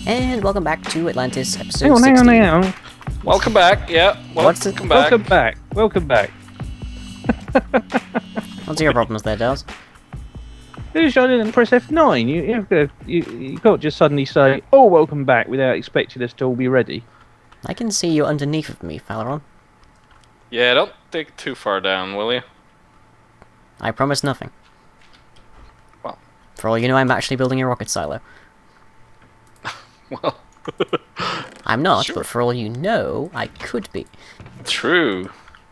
And welcome back to Atlantis, episode Hang 16. on. Welcome back, yeah. Welcome back. Welcome back. What's your problems there, Darzzr? Who's I didn't press F9? You can't just suddenly say, "Oh, welcome back," without expecting us to all be ready. I can see you underneath of me, Fallaron. Yeah, don't dig too far down, will you? I promise nothing. Well. For all you know, I'm actually building a rocket silo. Well... I'm not, sure. but for all you know, I could be. True.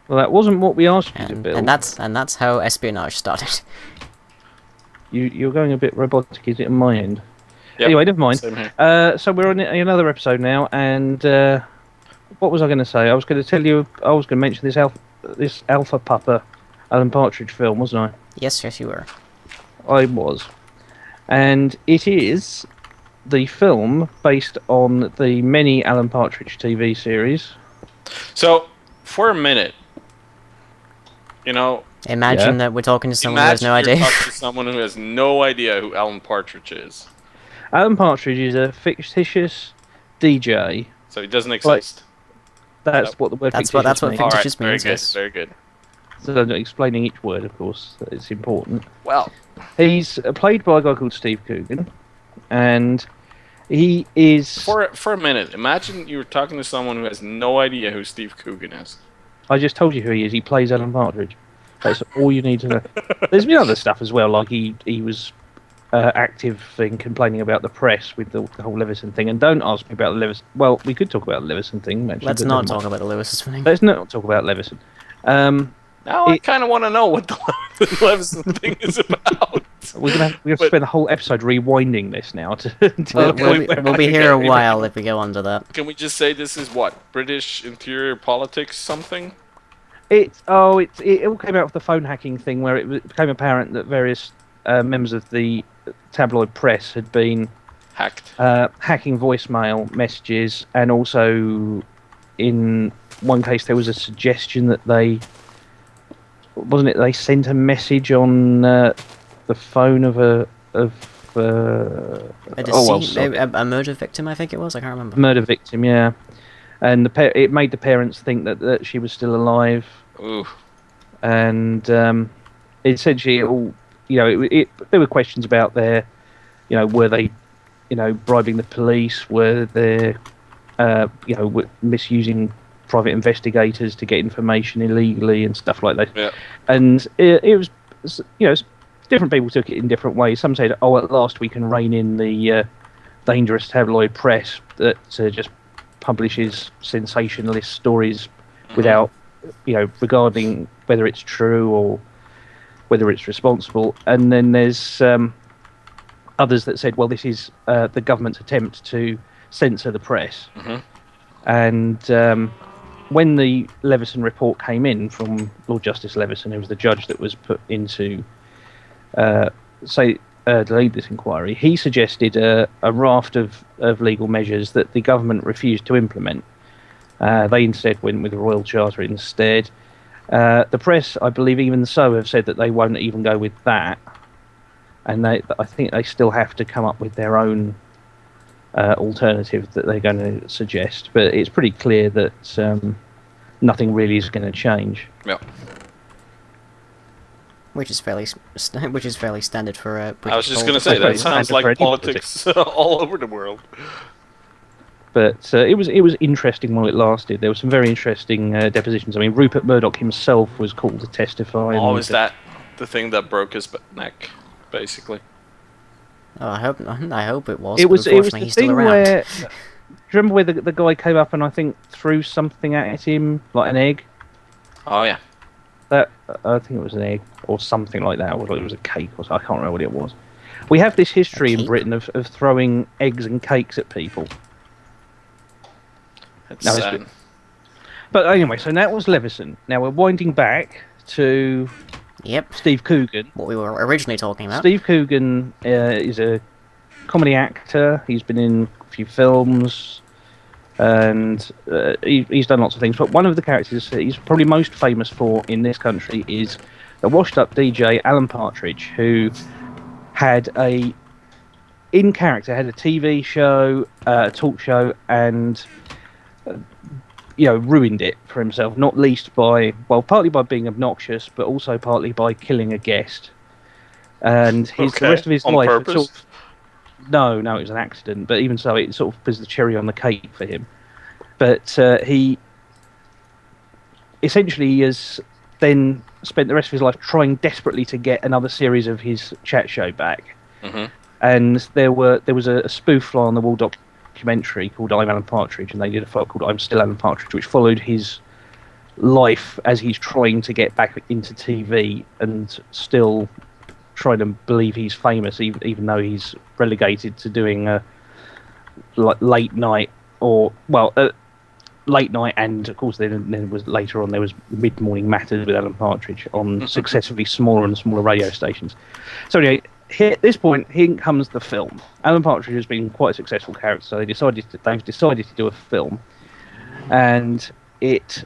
Well, that wasn't what we asked you to build. And that's how espionage started. You're going a bit robotic, is it, on my end? Yep. Anyway, never mind. Same here. So we're on another episode now, and what was I going to say? I was going to tell you. I was going to mention this Alpha Pupper Alan Partridge film, wasn't I? Yes, you were. I was, and it is the film based on the many Alan Partridge TV series. So, for a minute, you know... Imagine that we're talking to someone who has no idea. Imagine you're talking to someone who has no idea who Alan Partridge is. Alan Partridge is a fictitious DJ. So he doesn't exist. That's what the word that's fictitious what means. fictitious Alright, means. very good, Yes. very good. So I'm explaining each word, of course. It's important. Well, He's played by a guy called Steve Coogan, and he is... for a minute, imagine you were talking to someone who has no idea who Steve Coogan is. I just told you who he is. He plays Alan Partridge. That's all you need to know. There's been other stuff as well, like he was active in complaining about the press with the whole Levison thing. And don't ask me about the Levison... Well, we could talk about the Levison thing. Actually, Let's not talk about the Lewis thing. Let's not talk about Levison. Now I kind of want to know what the Levison thing is about. We're gonna have to spend the whole episode rewinding this now. We'll be here a while if we go on to that. Can we just say this is what? British interior politics something? It all came out of the phone hacking thing, where it became apparent that various members of the tabloid press had been Hacked. hacking voicemail messages, and also in one case there was a suggestion that they sent a message on the phone of a murder victim, I think it was. I can't remember. Murder victim, yeah. And it made the parents think that she was still alive. Ooh. And essentially, there were questions about were they, bribing the police? Were they, misusing private investigators to get information illegally and stuff like that? Yeah. And it was, different people took it in different ways. Some said, "Oh, at last we can rein in the dangerous tabloid press that just publishes sensationalist stories without, regarding whether it's true or whether it's responsible." And then there's others that said, well, this is the government's attempt to censor the press. Mm-hmm. And when the Levison report came in from Lord Justice Levison, who was the judge that was put into lead this inquiry, he suggested a raft of legal measures that the government refused to implement. They instead went with the Royal Charter instead. The press, I believe, even so, have said that they won't even go with that, and I think they still have to come up with their own alternative that they're going to suggest. But it's pretty clear that nothing really is going to change. Yeah. Which is fairly standard for British I was just politics. going to say, that sounds like any politics all over the world. But it was interesting while it lasted. There were some very interesting depositions. I mean, Rupert Murdoch himself was called to testify. Oh, is that the thing that broke his neck, basically? Oh, I hope it was. It was Unfortunately, the he's still thing around. where... Do you remember where the guy came up and I think threw something at him, like an egg? Oh, yeah. I think it was an egg or something like that. Or it was a cake or something. I can't remember what it was. We have this history in Britain of throwing eggs and cakes at people. It's No, sad. But anyway, so that was Levison. Now we're winding back to Yep. Steve Coogan. What we were originally talking about. Steve Coogan is a comedy actor. He's been in a few films, and he's done lots of things. But one of the characters he's probably most famous for in this country is the washed-up DJ Alan Partridge, who had a in character, had a TV show, a talk show, and ruined it for himself. Not least by, well, partly by being obnoxious, but also partly by killing a guest. And the rest of his on life, purpose? sort of, no, it was an accident. But even so, it sort of was the cherry on the cake for him. But he essentially has then spent the rest of his life trying desperately to get another series of his chat show back. Mm-hmm. And there was a spoof fly on the wall documentary called I'm Alan Partridge, and they did a film called I'm Still Alan Partridge, which followed his life as he's trying to get back into TV and still trying to believe he's famous, even though he's relegated to doing late night late night, and of course then was later on there was Mid Morning Matters with Alan Partridge on successively smaller and smaller radio stations. So anyway, here, at this point, here comes the film. Alan Partridge has been quite a successful character, so they've decided to do a film, and it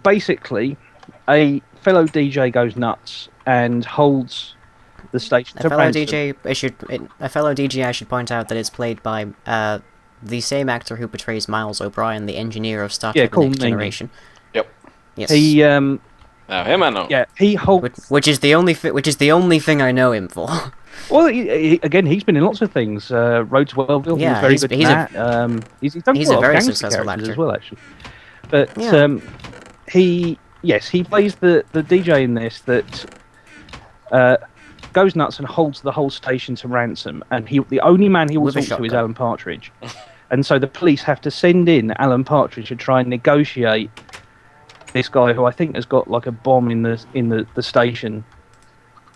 basically a fellow DJ goes nuts and holds the station to ransom. A fellow DJ, I should point out that it's played by the same actor who portrays Miles O'Brien, the engineer of Star Trek: The Next Generation. Yep. Yes. He Now him I know. Yeah, he holds. Which is the only thing I know him for. Well, again, he's been in lots of things. Road to Wellville, Yeah, he was very good at that. He's done he's a a lot very of gangster successful characters actor. as well, actually. But Yeah. he plays the DJ in this that goes nuts and holds the whole station to ransom. And the only man he will With a talk to is shotgun. Alan Partridge. And so the police have to send in Alan Partridge to try and negotiate this guy who I think has got like a bomb in the station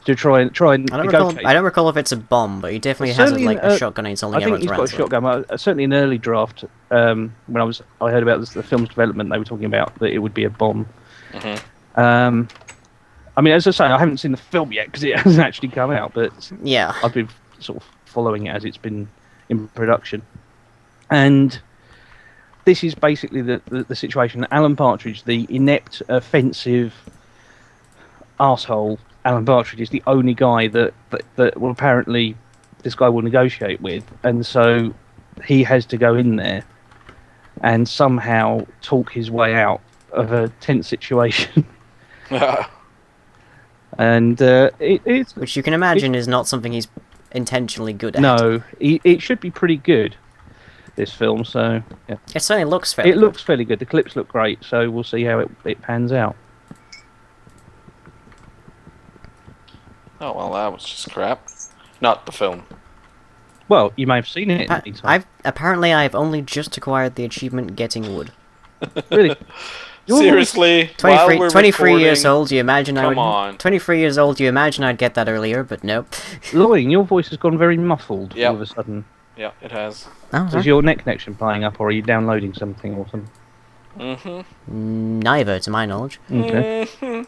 to try and negotiate. I don't recall if it's a bomb, but he definitely has a shotgun and he's holding I think everyone's he's got a shotgun. Certainly in early draft, when I heard about the film's development, they were talking about that it would be a bomb. Mm-hmm. I mean, as I say, I haven't seen the film yet because it hasn't actually come out, but Yeah. I've been sort of following it as it's been in production. And this is basically the situation. Alan Partridge, the inept, offensive arsehole, Alan Partridge is the only guy that well, apparently this guy will negotiate with, and so he has to go in there and somehow talk his way out of a tense situation. And it's Which you can imagine is not something he's intentionally good at. no, it should be pretty good, this film. So yeah. It certainly looks fairly It looks fairly good. The clips look great, so we'll see how it pans out. Oh well, that was just crap. Not the film. Well, you may have seen it. Many times. I've only just acquired the achievement getting wood. Really. Seriously, while we're 23 years recording- old, you imagine Come on. 23 years old, you imagine I'd get that earlier, but nope. Lloyd, your voice has gone very muffled Yep. all of a sudden. Yeah, it has. Oh, Is sorry. your net connection playing up, or are you downloading something or something? Mm-hmm. Neither, to my knowledge. Okay. Mm-hmm.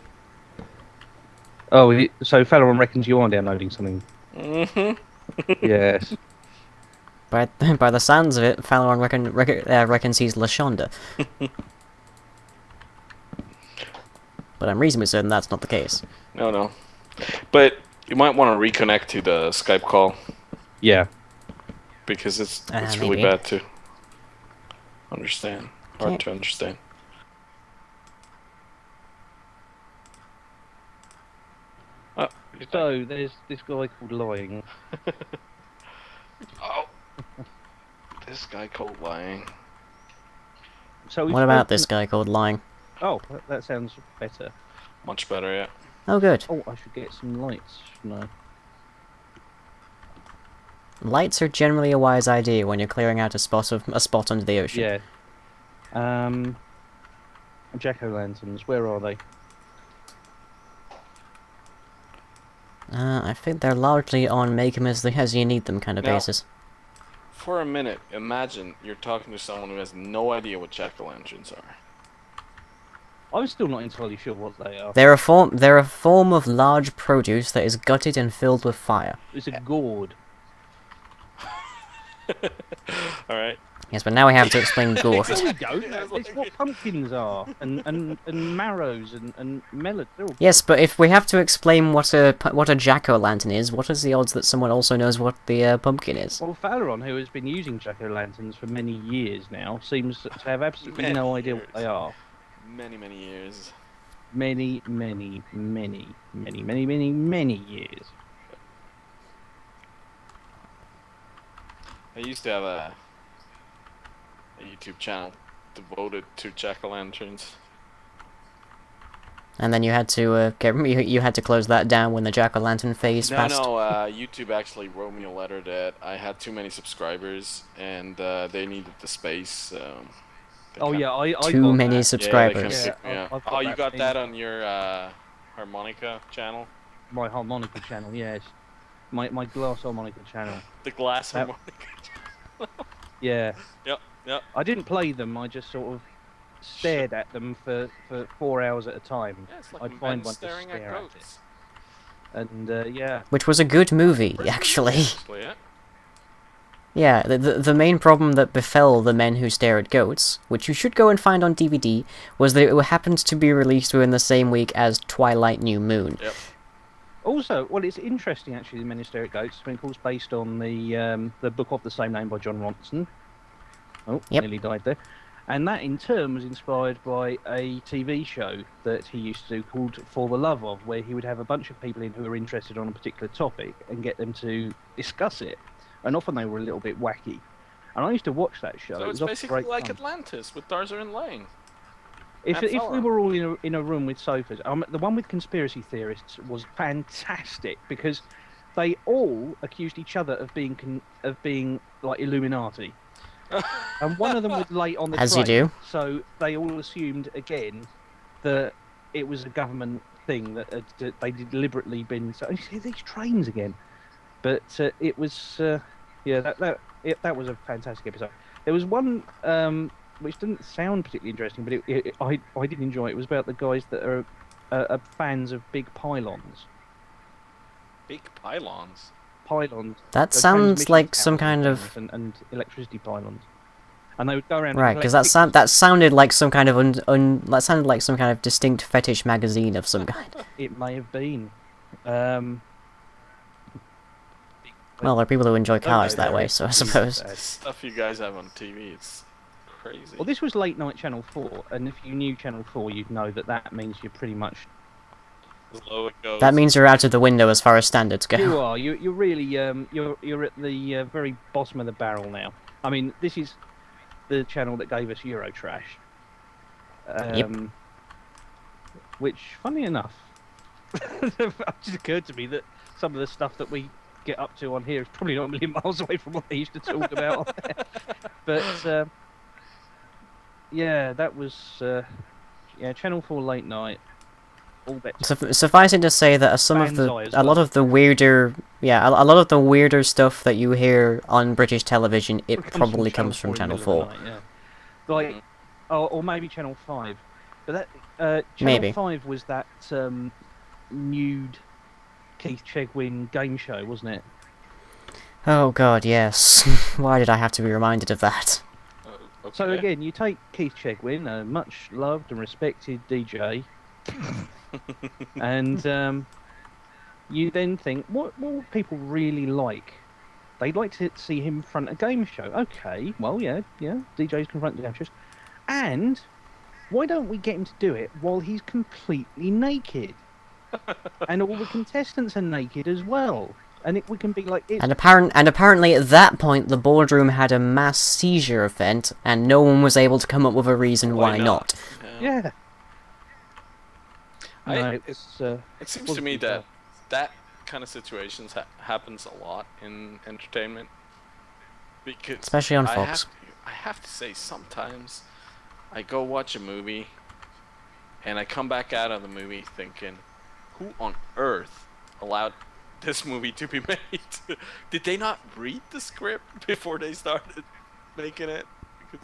Oh, so Fallaron reckons you are downloading something. Mm-hmm. Yes. By the sounds of it, Fallaron reckons he's LaShonda. But I'm reasonably certain that's not the case. No. But you might want to reconnect to the Skype call Yeah. because it's really maybe. bad to understand. Hard Okay. to understand. So there's this guy called Lying. Oh, this guy called lying. So we've What about spoken- this guy called Lying? Oh, that sounds better. Much better, yeah. Oh, good. Oh, I should get some lights, shouldn't I? Lights are generally a wise idea when you're clearing out a spot under the ocean. Yeah. Jack-o'-lanterns, where are they? I think they're largely on make them as you need them kind of Now- basis. For a minute, imagine you're talking to someone who has no idea what jack-o'-lanterns are. I'm still not entirely sure what they are. They're a form of large produce that is gutted and filled with fire. It's a gourd. Alright. Yes, but now we have to explain gourd. There we go. It's what pumpkins are, and marrows and melons. Yes, but if we have to explain what a jack-o'-lantern is, what is the odds that someone also knows what the pumpkin is? Well, Fallaron, who has been using jack-o'-lanterns for many years now, seems to have absolutely no idea what they are. Many years. Many years. I used to have a YouTube channel devoted to jack-o'-lanterns. And then you had to you had to close that down when the jack-o'-lantern phase passed. No, YouTube actually wrote me a letter that I had too many subscribers and they needed the space. So I too many subscribers. Oh, you got that on your harmonica channel? My harmonica channel, yes. My glass harmonica channel. The glass harmonica channel. Yeah. Yep. I didn't play them. I just sort of stared at them for 4 hours at a time. Yeah, it's like I'd find one to staring stare at at goats. And yeah. Which was a good movie, actually. Yeah, the main problem that befell The Men Who Stare at Goats, which you should go and find on DVD, was that it happened to be released within the same week as Twilight New Moon. Yep. Also, well, it's interesting actually. The Men Who Stare at Goats. I mean, of course, based on the book of the same name by John Ronson. Oh, yep. Nearly died there. And that in turn was inspired by a TV show that he used to do called For the Love Of, where he would have a bunch of people in who were interested on a particular topic and get them to discuss it. And often they were a little bit wacky. And I used to watch that show. So it's basically like Atlantis with Darzzr and Lane. If we were all in a room with sofas, the one with conspiracy theorists was fantastic because they all accused each other of being like Illuminati. And one of them was late on the train. As you do. So they all assumed again that it was a government thing that they deliberately been. So you see these trains again, but it was that was a fantastic episode. There was one which didn't sound particularly interesting, but I did enjoy it. It was about the guys that are fans of big pylons. Big pylons. That sounds like some kind of and electricity pylons, and they would go around. Right, because that sounded like some kind of that sounded like some kind of distinct fetish magazine of some kind. It may have been. Well, there are people who enjoy cars that way, so I suppose. Stuff you guys have on TV, it's crazy. Well, this was late night Channel 4, and if you knew Channel 4, you'd know that means you're pretty much. As low it goes. That means you're out of the window as far as standards go. You are. You're really you're at the very bottom of the barrel now. I mean, this is the channel that gave us Eurotrash. Yep. Which, funny enough, it just occurred to me that some of the stuff that we get up to on here is probably not a million miles away from what they used to talk about on there. But yeah, that was Channel 4 late night. Suffice it to say that a lot of the weirder stuff that you hear on British television, it probably comes from Channel 4. Night, yeah. Like, or maybe Channel 5. But that Channel 5 was that nude Keith Chegwin game show, wasn't it? Oh god, yes. Why did I have to be reminded of that? Okay. So again, you take Keith Chegwin, a much loved and respected DJ, and you then think, what would people really like? They'd like to see him front a game show. Okay, well, yeah, DJs can front game shows. And why don't we get him to do it while he's completely naked? And all the contestants are naked as well. And we can be like... And apparently at that point, the boardroom had a mass seizure event, and no one was able to come up with a reason why not. Yeah. It seems to me that kind of situations happens a lot in entertainment. Because especially on Fox. I have to say, sometimes I go watch a movie, and I come back out of the movie thinking, who on earth allowed this movie to be made? Did they not read the script before they started making it?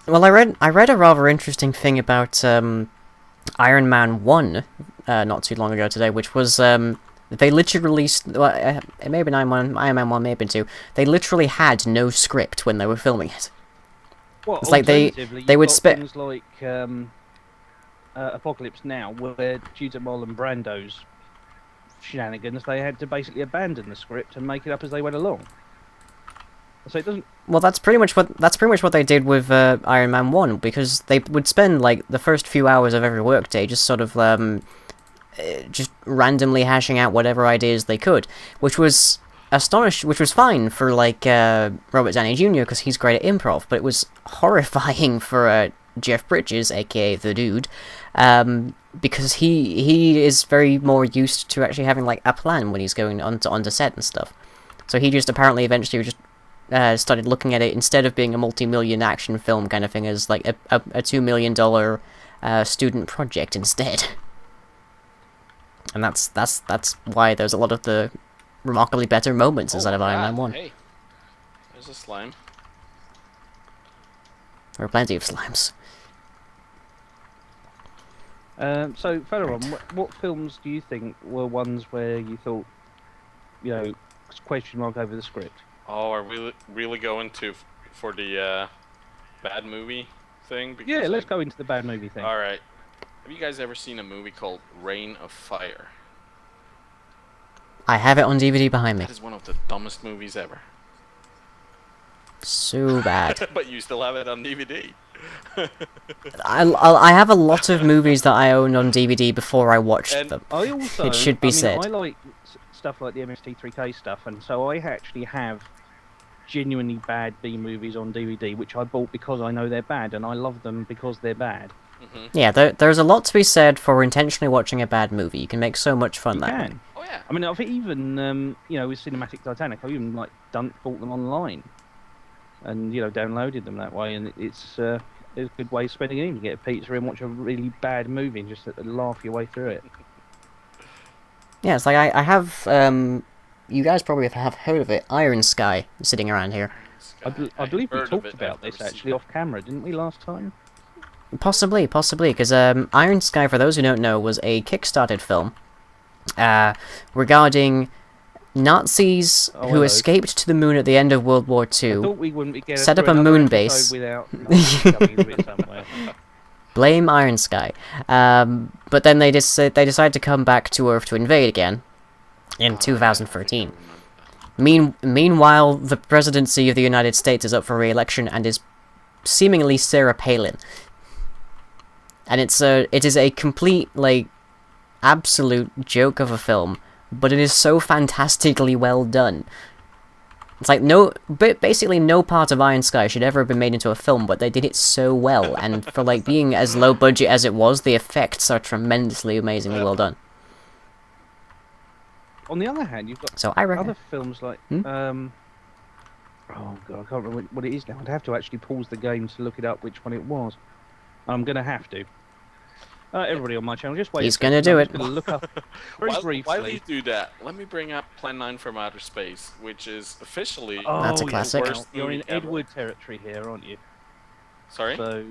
Well, I read a rather interesting thing about Iron Man 1 not too long ago today, which was they literally it may have been Iron Man 1, may have been 2. They literally had no script when they were filming it. Well, It's like they alternatively, would you've got spit. things like Apocalypse Now, where due to Marlon Brando's shenanigans, they had to basically abandon the script and make it up as they went along. So it doesn't. Well, that's pretty much what they did with Iron Man 1, because they would spend like the first few hours of every workday just sort of just randomly hashing out whatever ideas they could, which was which was fine for like Robert Downey Jr. because he's great at improv, but it was horrifying for Jeff Bridges, aka the Dude, because he is very more used to actually having like a plan when he's going onto set and stuff. So he just apparently eventually just started looking at it, instead of being a multi-million action film kind of thing, as like a $2 million student project instead. And that's why there's a lot of the remarkably better moments instead of Iron Man 1. Hey, there's a slime. There are plenty of slimes. So, Fallaron, what films do you think were ones where you thought, question mark over the script? Oh, are we really going for the bad movie thing? Because Yeah, let's go into the bad movie thing. All right. Have you guys ever seen a movie called Reign of Fire? I have it on DVD behind me. That is one of the dumbest movies ever. So bad. But you still have it on DVD. I have a lot of movies that I owned on DVD before I watched them. I also, It should be said. I like stuff like the MST3K stuff, and so I actually have genuinely bad B movies on DVD, which I bought because I know they're bad, and I love them because they're bad. Yeah, there's a lot to be said for intentionally watching a bad movie. You can make so much fun that way. Oh yeah. I mean, I've even with Cinematic Titanic, I've even like bought them online, and downloaded them that way, and it's a good way of spending it. You get a pizza and watch a really bad movie and just laugh your way through it. Yeah, it's like I have you guys probably have heard of it, Iron Sky, sitting around here. I believe we talked about this actually off camera, didn't we, last time? Possibly, because Iron Sky, for those who don't know, was a kickstarted film regarding Nazis who escaped to the moon at the end of World War I II, thought we wouldn't get set up through a another moon episode base. without coming into it somewhere. blame Iron Sky, but then they decided to come back to Earth to invade again in 2013. Meanwhile, the presidency of the United States is up for re-election and is seemingly Sarah Palin. And it is a complete, like, absolute joke of a film, but it is so fantastically well done. It's like basically no part of Iron Sky should ever have been made into a film, but they did it so well, and for like being as low budget as it was, the effects are tremendously amazingly well done. On the other hand, you've got So I reckon other films like oh god, I can't remember what it is now. I'd have to actually pause the game to look it up which one it was. I'm gonna have to. Everybody on my channel, just wait. He's gonna do it. I'm gonna look up very briefly. While you do that, let me bring up Plan 9 from Outer Space, which is officially That's a yeah, classic. worst You're in movie ever. Ed Wood territory here, aren't you? Sorry? So,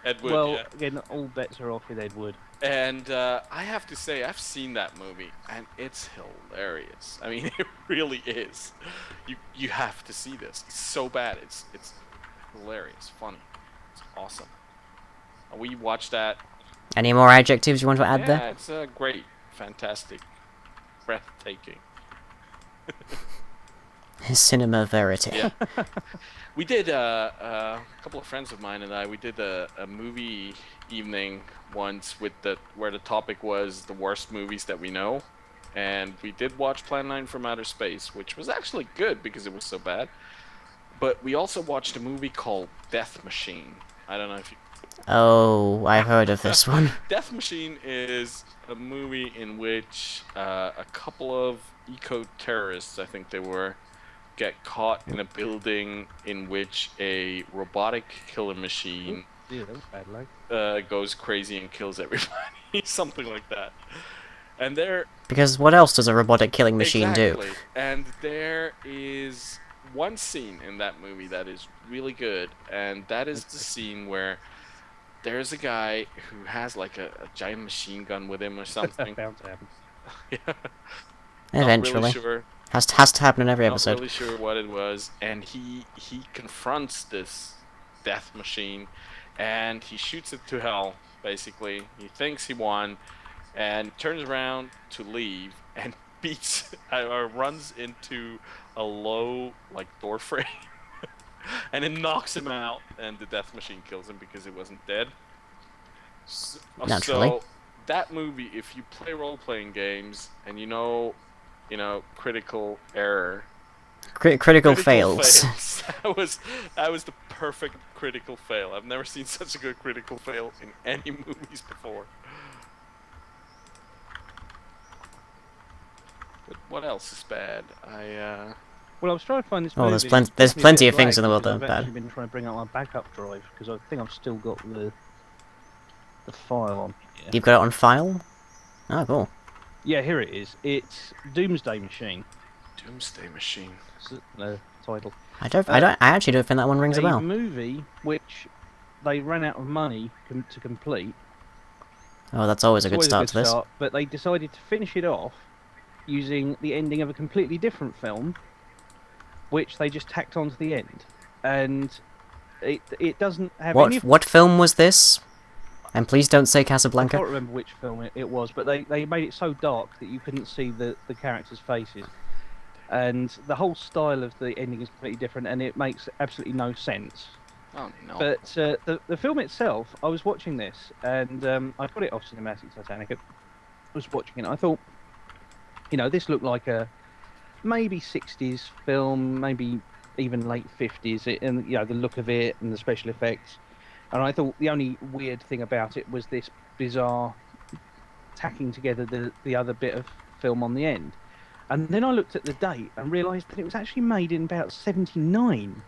Ed Wood, well, yeah. again, all bets are off with Ed Wood. And I have to say, I've seen that movie, and it's hilarious. I mean, it really is. You have to see this. It's so bad. It's hilarious, funny. It's awesome. We watched that. Any more adjectives you want to add Yeah, there? it's great, fantastic, breathtaking. Cinema verite. Yeah. We did a couple of friends of mine and I. We did a movie evening once where the topic was the worst movies that we know, and we did watch Plan 9 from Outer Space, which was actually good because it was so bad. But we also watched a movie called Death Machine. I don't know if you. Oh, I've heard of this one. Death Machine is a movie in which a couple of eco-terrorists, I think they were, get caught in a building in which a robotic killer machine Yeah, that was bad, like. goes crazy and kills everybody. Something like that. And there... Because what else does a robotic killing machine do? And there is one scene in that movie that is really good, and that is the scene where there's a guy who has like a giant machine gun with him or something. Bound to happen. Yeah. Eventually. Not really sure. Has to happen in every Not episode. really sure what it was, and he confronts this death machine, and he shoots it to hell. Basically, he thinks he won, and turns around to leave and beats or runs into a low like door frame, and it knocks him out, and the death machine kills him because it wasn't dead. Naturally. So that movie, if you play role-playing games and you know, critical error, Critical fails. that was the perfect critical fail. I've never seen such a good critical fail in any movies before. But what else is bad? Well, I was trying to find this Oh, movie. there's plenty of things in the world that are I've bad. actually been trying to bring up my backup drive because I think I've still got the file on here. You've got it on file? Oh, cool. Yeah, here it is. It's Doomsday Machine. Doomsday Machine. The title. I actually don't think that one rings a bell. Movie which they ran out of money to complete. Oh, that's always a good start to this. But they decided to finish it off using the ending of a completely different film, which they just tacked onto the end, and it doesn't have any. What film was this? And please don't say I Casablanca. can't remember which film it was, but they made it so dark that you couldn't see the characters' faces. And the whole style of the ending is completely different, and it makes absolutely no sense. Oh no. But the film itself, I was watching this, and I got it off Cinematic Titanic. I was watching it, and I thought, this looked like a maybe 60s film, maybe even late 50s, and the look of it and the special effects. And I thought the only weird thing about it was this bizarre tacking together the other bit of film on the end. And then I looked at the date and realised that it was actually made in about 79.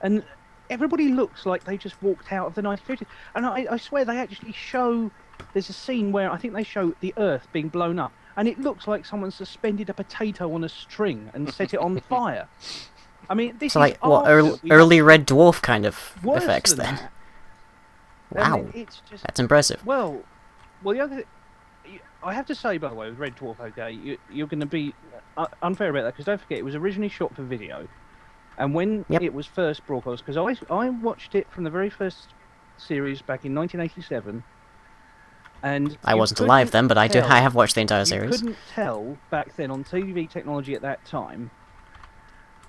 And everybody looks like they just walked out of the 1950s. And I swear they actually show... There's a scene where I think they show the Earth being blown up. And it looks like someone suspended a potato on a string and set it on fire. I mean, this So, is like, what, after early Red Dwarf kind of worse effects, than then? that. Wow, It's just... that's impressive. Well, the other... I have to say, by the way, with Red Dwarf, okay, you're going to be unfair about that, because don't forget, it was originally shot for video. And when it was first broadcast, because I watched it from the very first series back in 1987, and I wasn't alive then, but I have watched the entire series. You couldn't tell back then on TV technology at that time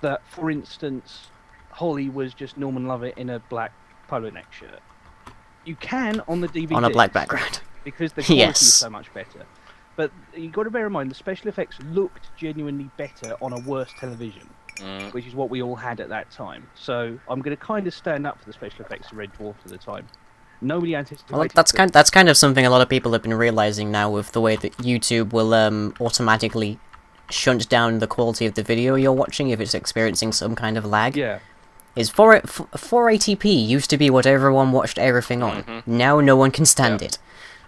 that, for instance, Holly was just Norman Lovett in a black polo neck shirt. You can on the DVD. On a black background. Because the quality is so much better. But you've got to bear in mind, the special effects looked genuinely better on a worse television, which is what we all had at that time. So I'm going to kind of stand up for the special effects of Red Dwarf at the time. Nobody anticipated. Well, that's kind of something a lot of people have been realizing now with the way that YouTube will automatically shunt down the quality of the video you're watching if it's experiencing some kind of lag. Yeah. Is 480p used to be what everyone watched everything on. Now no one can stand it.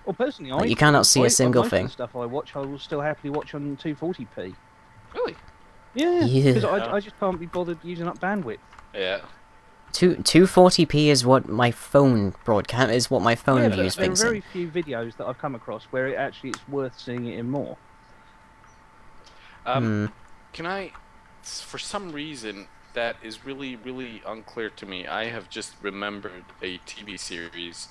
Well, personally, You cannot see a single most thing. of the stuff I watch, I will still happily watch on 240p. Really? Yeah. Yeah. Because I just can't be bothered using up bandwidth. Yeah. 240p is what my phone broadcast is. What my phone views there are things very in. few videos that I've come across where it's worth seeing it in more. Can I, for some reason, that is really, really unclear to me. I have just remembered a TV series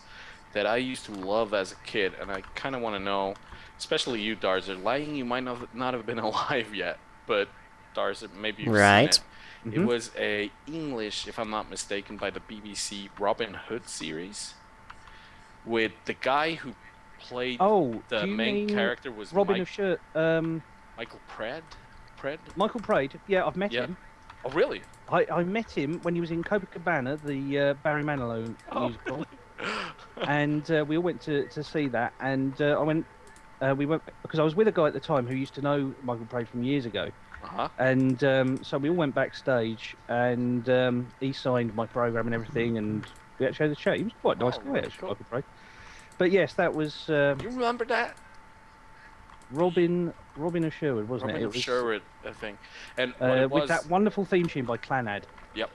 that I used to love as a kid, and I kind of want to know, especially you, Darzzr. Lying, you might not have been alive yet, but Darzzr, maybe you've seen it. It was a English, if I'm not mistaken, by the BBC Robin Hood series, with the guy who played the main character was Robin of Shirt. Michael Praed. Michael Praed. Yeah, I've met him. Oh, really? I met him when he was in Copacabana, the Barry Manilow musical, and we all went to see that. And we went because I was with a guy at the time who used to know Michael Praed from years ago. And so we all went backstage, and he signed my program and everything, and we actually had a chat. He was quite a nice guy, actually, cool. Michael Praed. But yes, that was You remember that? Robin of Sherwood, wasn't Robin it? of Sherwood, I think. And what it was, with that wonderful theme tune by Clanad. Yep.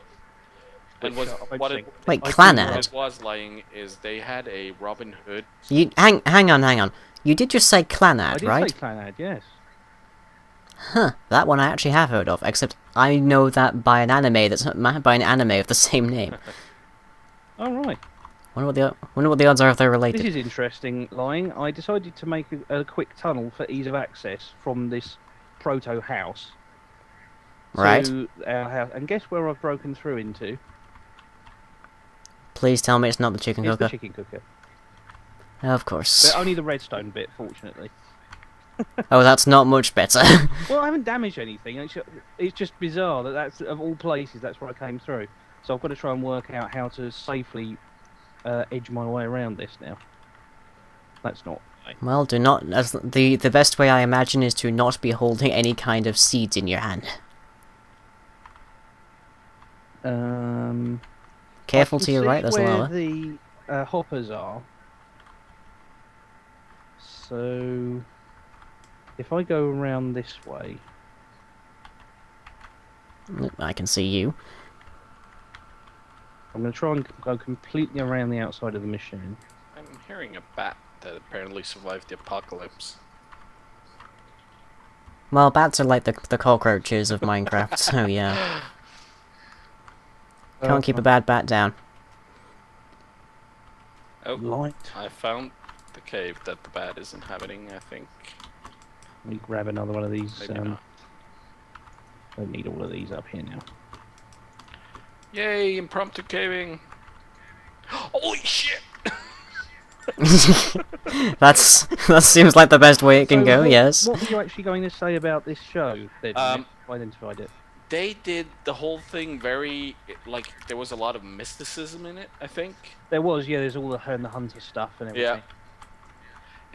And Which what it Wait, I Clanad? What it was lying is they had a Robin Hood. You hang on. You did just say Clanad, I did right? say Clanad, yes. Huh. That one I actually have heard of, except I know that by an anime that's by an anime of the same name. All right. Wonder what the odds are if they're This related. is interesting, Lying. I decided to make a quick tunnel for ease of access from this proto house Right. to our house. And guess where I've broken through into? Please tell me it's not the chicken It's the cooker. chicken cooker. Of course. But only the redstone bit, fortunately. Oh, that's not much better. Well, I haven't damaged anything. It's just bizarre that that's, of all places, that's where I came through. So I've got to try and work out how to safely edge my way around this now. That's not... Well, do not. As the best way I imagine is to not be holding any kind of seeds in your hand. Careful to your right. There's where lava. the hoppers are. So if I go around this way, I can see you. I'm going to try and go completely around the outside of the machine. I'm hearing a bat that apparently survived the apocalypse. Well, bats are like the cockroaches of Minecraft, so yeah. Can't keep a bad bat down. Oh, Light. I found the cave that the bat is inhabiting, I think. Let me grab another one of these. Maybe not. Don't need all of these up here now. Yay, impromptu caving! Holy shit! That seems like the best way it can go. Yes. What were you actually going to say about this show? Then, if I identified it. They did the whole thing very, like, there was a lot of mysticism in it, I think. There was, yeah. There's all the Herd and the Hunter stuff and everything.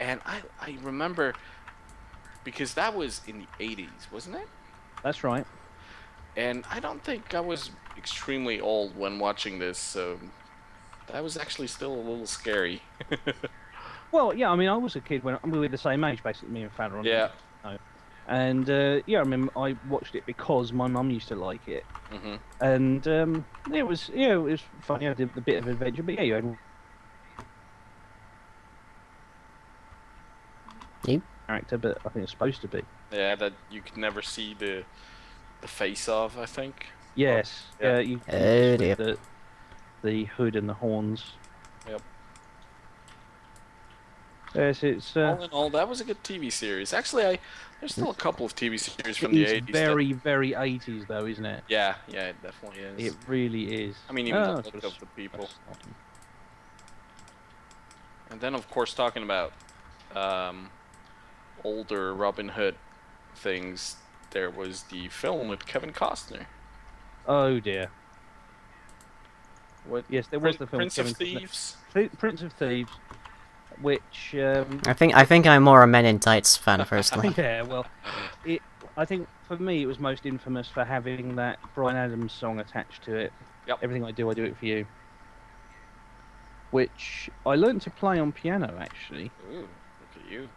Yeah. And I remember, because that was in the 80s, wasn't it? That's right. And I don't think I was extremely old when watching this, so that was actually still a little scary. Well, yeah. I mean, I was a kid when we were the same age, basically, me and Fallaron. Yeah. And yeah, I remember I watched it because my mum used to like it, and it was funny. I did a bit of adventure, but yeah, you had You? character, but I think it's supposed to be. Yeah, that you could never see the face of, I think. Yes, Yeah. yeah, you Oh, just with dear. the hood and the horns. Yep. Yes, it's All in all, that was a good TV series. Actually, there's still a couple of TV series from the 80s. very, very 80s though, isn't it? Yeah, it definitely is. It really is. I mean, even the that's look what's- of the people. that's awesome. And then, of course, talking about older Robin Hood things, there was the film with Kevin Costner. Oh dear. What? Yes, there was the film Prince of Kevin Costner. Thieves. Prince of Thieves, which I think I'm more a Men in Tights fan personally. yeah, well, I think for me it was most infamous for having that Bryan Adams song attached to it. Yep. Everything I do it for you. Which I learned to play on piano actually, Ooh, look at you.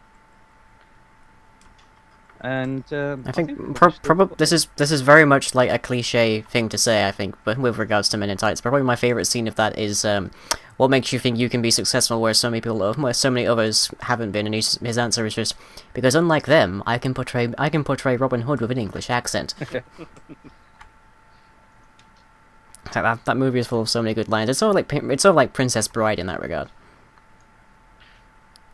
and I think probably probably this is very much like a cliche thing to say. I think, but with regards to Men in Tights, probably my favorite scene of that is what makes you think you can be successful where so many others haven't been, and his answer is just because unlike them, I can portray Robin Hood with an English accent. That movie is full of so many good lines. It's sort of like Princess Bride in that regard,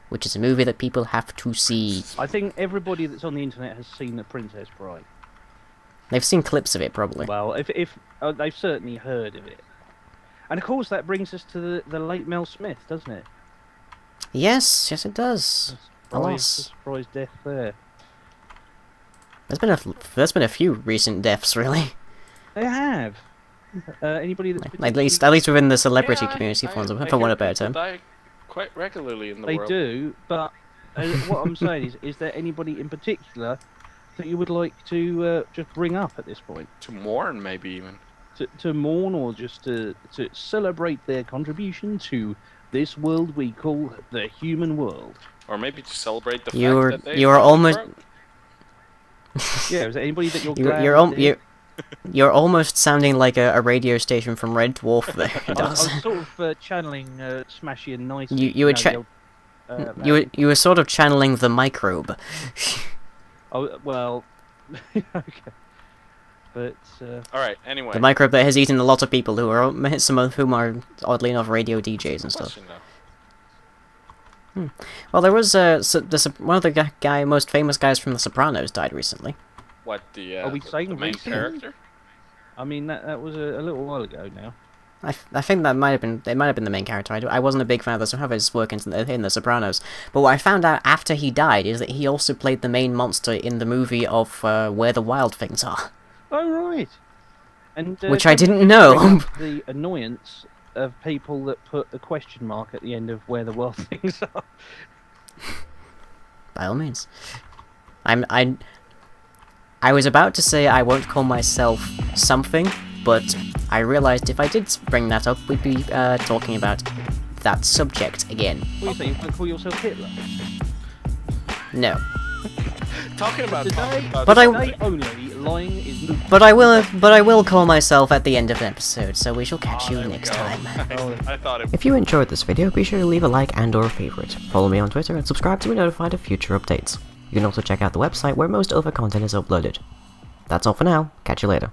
which is a movie that people have to see. I think everybody that's on the internet has seen The Princess Bride. They've seen clips of it, probably. Well, if they've certainly heard of it. And of course that brings us to the late Mel Smith, doesn't it? Yes, it does. Alas. Surprise death there. There's been a few recent deaths, really. They have. Anybody that's At least within the celebrity Yeah, community, I for want hear of a better people term. die quite regularly in the they world. do, but what I'm saying is there anybody in particular that you would like to just bring up at this point? To mourn, maybe even. To mourn or just to celebrate their contribution to this world we call the human world? Or maybe to celebrate the You're- fact that they you're almost- broke. Yeah, is there anybody that you're glad You're almost sounding like a radio station from Red Dwarf there, I Darzzr. was sort of channeling Smashy and Nicey. You were you were sort of channeling the microbe. Oh well, okay. But All right. Anyway. The microbe that has eaten a lot of people, some of whom are oddly enough radio DJs and stuff. Question, though. Well, there was one of the most famous guys from The Sopranos died recently. What the Are we saying the main recently? character? I mean, that was a little while ago now. I think that might have been the main character. I wasn't a big fan of his work in The Sopranos, but what I found out after he died is that he also played the main monster in the movie of Where the Wild Things Are. Oh right. And Which I didn't know. The annoyance of people that put a question mark at the end of Where the Wild Things Are. By all means. I was about to say I won't call myself something, but I realised if I did bring that up, we'd be talking about that subject again. What do you think? You might call yourself Hitler? No. Talking about Today only, lying is moot. But I will call myself at the end of an episode, so we shall catch you there we next go. time. I thought it. If you enjoyed this video, be sure to leave a like and or a favourite. Follow me on Twitter and subscribe to be notified of future updates. You can also check out the website where most other content is uploaded. That's all for now. Catch you later.